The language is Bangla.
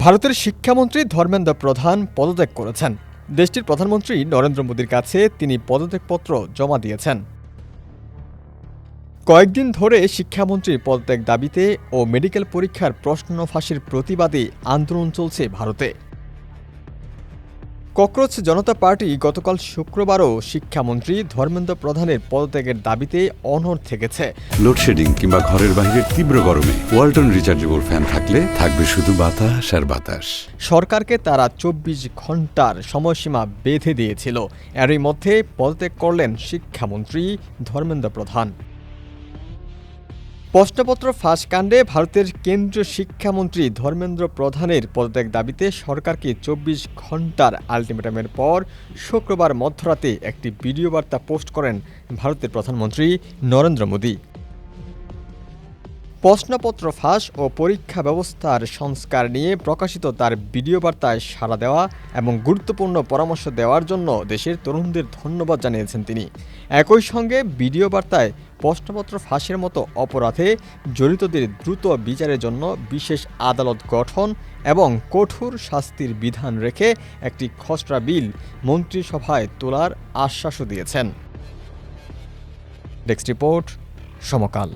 ভারতের শিক্ষামন্ত্রী ধর্মেন্দ্র প্রধান পদত্যাগ করেছেন। দেশটির প্রধানমন্ত্রী নরেন্দ্র মোদীর কাছে তিনি পদত্যাগপত্র জমা দিয়েছেন। কয়েকদিন ধরে শিক্ষামন্ত্রীর পদত্যাগ দাবিতে ও মেডিকেল পরীক্ষার প্রশ্ন ফাঁসের প্রতিবাদে আন্দোলন চলছে ভারতে। ককরোচ জনতা পার্টি গতকাল শুক্রবারও শিক্ষামন্ত্রী ধর্মেন্দ্র প্রধানের পদত্যাগের দাবিতে অনড় থেকেছে। লোডশেডিং কিংবা ঘরের বাইরের তীব্র গরমে ওয়ালটন রিচার্জেবল ফ্যান থাকলে থাকবে শুধু বাতাস আর বাতাস। সরকারকে তারা 24 ঘন্টার সময়সীমা বেঁধে দিয়েছিল। এরই মধ্যে পদত্যাগ করলেন শিক্ষামন্ত্রী ধর্মেন্দ্র প্রধান। প্রশ্নপত্র ফাঁস কাণ্ডে ভারতের কেন্দ্রীয় শিক্ষামন্ত্রী ধর্মেন্দ্র প্রধানের পদত্যাগ দাবিতে সরকারকে 24 ঘন্টার আলটিমেটামের পর শুক্রবার মধ্যরাতে একটি ভিডিও বার্তা পোস্ট করেন ভারতের প্রধানমন্ত্রী নরেন্দ্র মোদী। প্রশ্নপত্র ফাঁস ও পরীক্ষা ব্যবস্থার সংস্কার নিয়ে প্রকাশিত তার ভিডিও বার্তায় সাড়া দেওয়া এবং গুরুত্বপূর্ণ পরামর্শ দেওয়ার জন্য দেশের তরুণদের ধন্যবাদ জানিয়েছেন তিনি। একই সঙ্গে ভিডিও বার্তায় প্রশ্নপত্র ফাঁসের মতো অপরাধে জড়িতদের দ্রুত বিচারের জন্য বিশেষ আদালত গঠন এবং কঠোর শাস্তির বিধান রেখে একটি খসড়া বিল মন্ত্রিসভায় তোলার আশ্বাসও দিয়েছেন। ডেস্ক রিপোর্ট, সমকাল।